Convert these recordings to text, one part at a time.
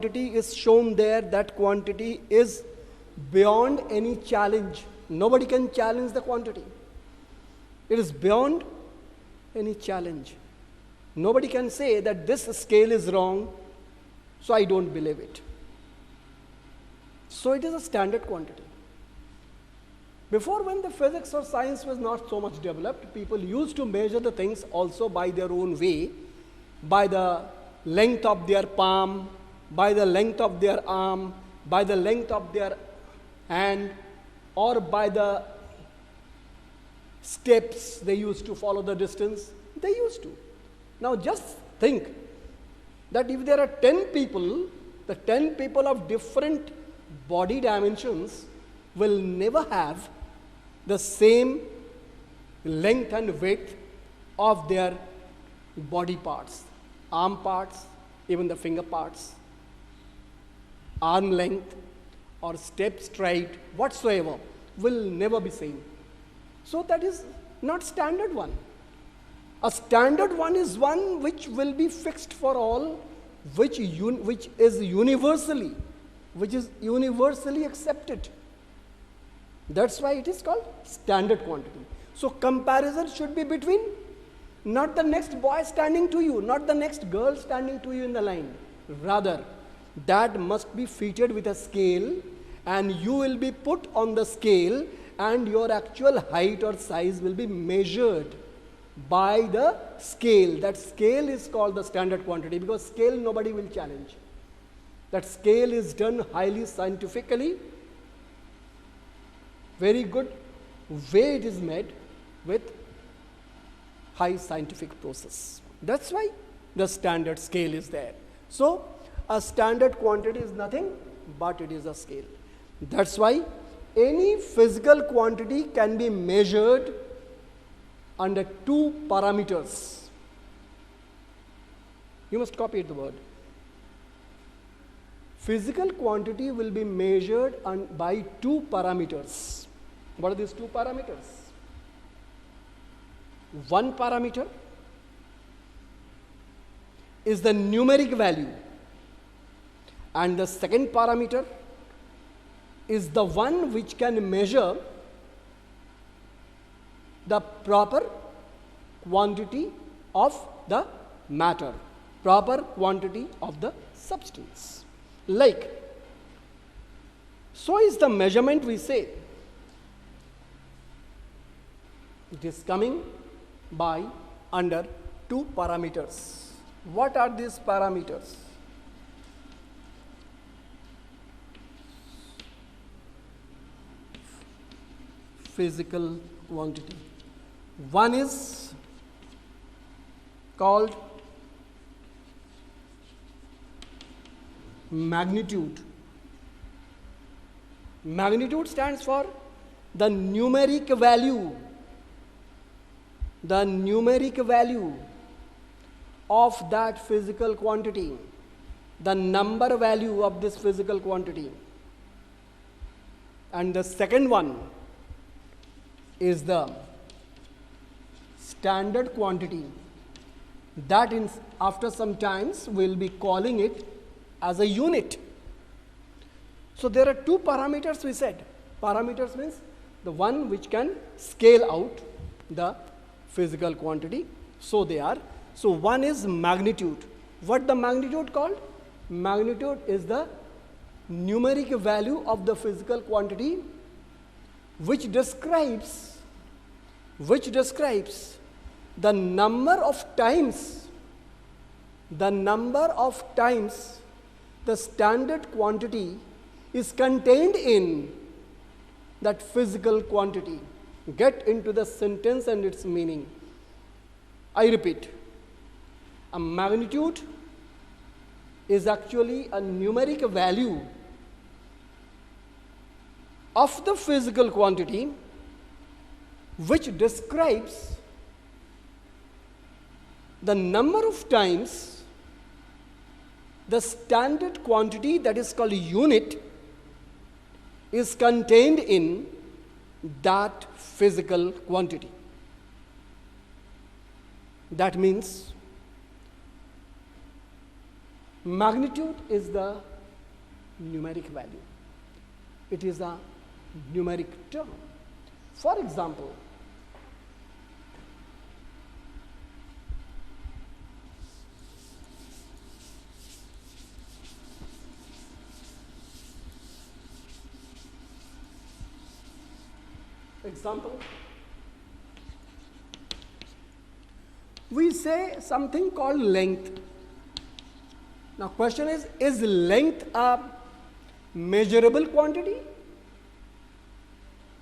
quantity is shown there, that quantity is beyond any challenge. Nobody can challenge the quantity. It is beyond any challenge. Nobody can say that this scale is wrong, so I don't believe it. So it is a standard quantity. Before, when the physics or science was not so much developed, people used to measure the things also by their own way, by the length of their palm, by the length of their arm, by the length of their hand, or by the steps they used to follow the distance. They used to. Now just think that if there are 10 people, the 10 people of different body dimensions will never have the same length and width of their body parts, arm parts, even the finger parts, arm length or step stride, whatsoever, will never be same. So that is not standard one. A standard one is one which will be fixed for all, which is universally accepted. That's why it is called standard quantity. So comparison should be between not the next boy standing to you, not the next girl standing to you in the line. Rather, that must be fitted with a scale, and you will be put on the scale, and your actual height or size will be measured by the scale. That scale is called the standard quantity, because scale nobody will challenge. That scale is done highly scientifically. Very good way it is made with high scientific process. That's why the standard scale is there. So a standard quantity is nothing but it is a scale. That's why any physical quantity can be measured under two parameters. You must copy the word. Physical quantity will be measured by two parameters. What are these two parameters? One parameter is the numeric value, and the second parameter is the one which can measure the proper quantity of the matter, proper quantity of the substance. Like, so is the measurement we say. It is coming by under two parameters. What are these parameters? Physical quantity. One is called magnitude. Magnitude stands for the numeric value. The numeric value of that physical quantity, the number value of this physical quantity. And the second one is the standard quantity. That after some times we'll be calling it as a unit. So there are two parameters we said. Parameters means the one which can scale out the physical quantity. So they are. So one is magnitude. What the magnitude called? Magnitude is the numeric value of the physical quantity which describes the number of times the standard quantity is contained in that physical quantity. Get into the sentence and its meaning. I repeat, a magnitude is actually a numeric value of the physical quantity which describes the number of times the standard quantity, that is called unit, is contained in that physical quantity. That means magnitude is the numeric value. It is a numeric term. For example, we say something called length. Now question is length a measurable quantity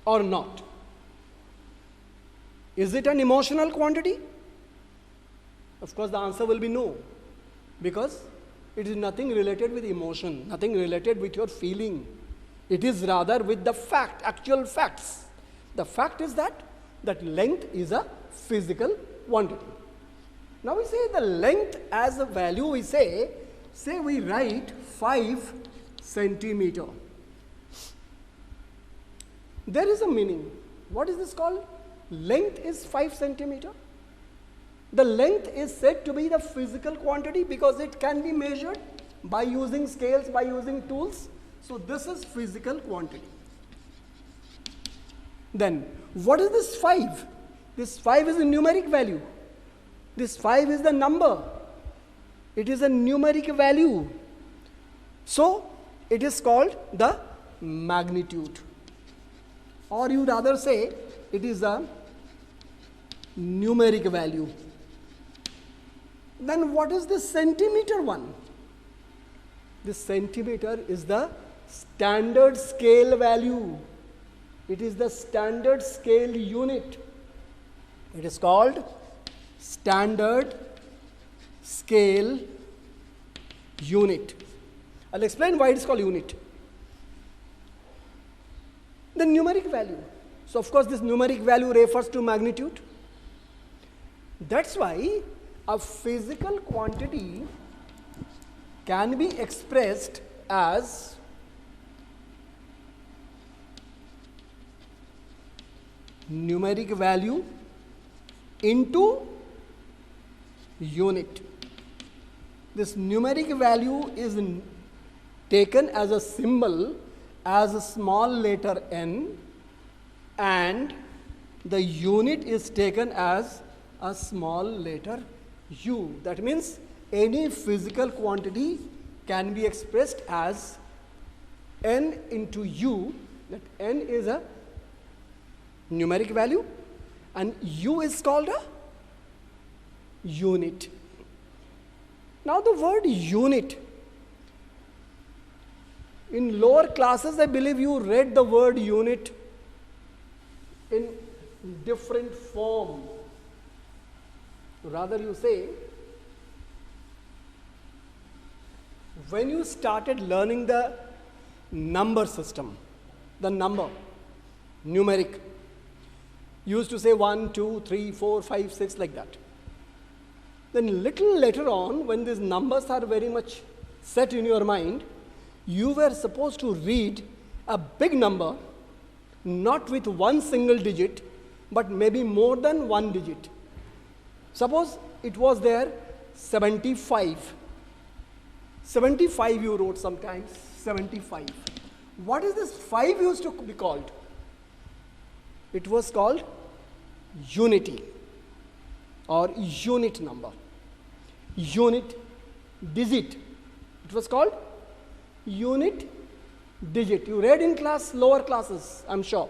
or not? Is it an emotional quantity? Of course the answer will be no, because it is nothing related with emotion, nothing related with your feeling. It is rather with the fact, actual facts. The fact is that length is a physical quantity. Now we say the length as a value, we say we write 5 centimeter. There is a meaning. What is this called? Length is 5 centimeter. The length is said to be the physical quantity because it can be measured by using scales, by using tools. So this is physical quantity. Then what is this 5? This 5 is a numeric value. This 5 is the number. It is a numeric value. So it is called the magnitude. Or you rather say it is a numeric value. Then what is the centimeter one? This centimeter is the standard scale value. It is the standard scale unit. It is called standard scale unit. I'll explain why it is called unit. The numeric value. So of course this numeric value refers to magnitude. That's why a physical quantity can be expressed as numeric value into unit. This numeric value is taken as a symbol as a small letter n, and the unit is taken as a small letter u. That means any physical quantity can be expressed as n into u. That n is a numeric value and u is called a unit. Now the word unit, in lower classes I believe you read the word unit in different form. Rather you say, when you started learning the number system, the number, numeric, you used to say 1, 2, 3, 4, 5, 6 like that. Then little later on, when these numbers are very much set in your mind, you were supposed to read a big number, not with one single digit, but maybe more than one digit. Suppose it was there 75. 75 you wrote sometimes, 75. What is this 5 used to be called? It was called unity or unit number. Unit digit. It was called unit digit. You read in class, lower classes, I'm sure.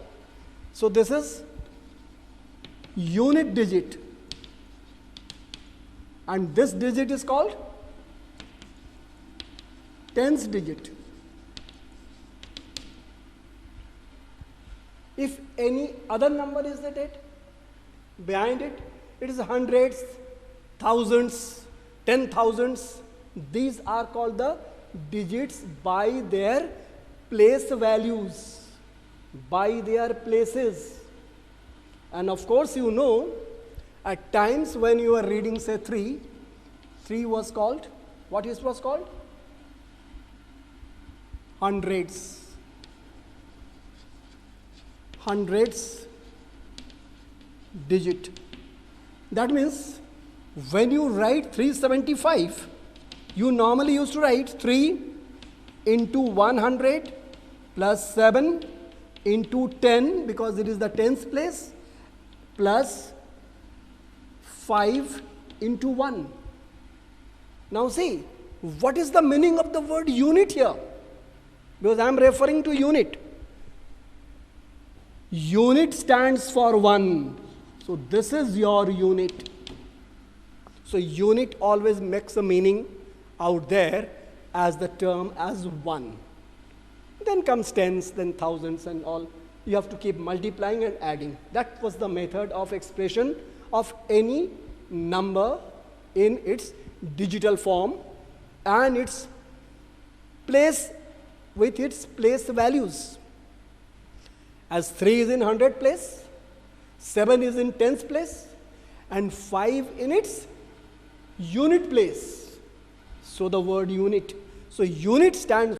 So this is unit digit. And this digit is called tens digit. If any other number is there behind it, it is hundreds, thousands, 10,000s. These are called the digits by their place values, by their places. And of course you know, at times when you are reading say 3 was called, what it was called? Hundreds. Hundreds digit. That means when you write 375, you normally used to write 3 into 100 plus 7 into 10 because it is the tens place plus 5 into 1. Now see, what is the meaning of the word unit here? Because I am referring to unit. Unit stands for 1. So this is your unit. So unit always makes a meaning out there as the term as 1. Then comes tens, then thousands and all. You have to keep multiplying and adding. That was the method of expression of any number in its digital form and its place with its place values. As 3 is in 100 place, 7 is in tens place, and 5 in its unit place. So the word unit. So unit stands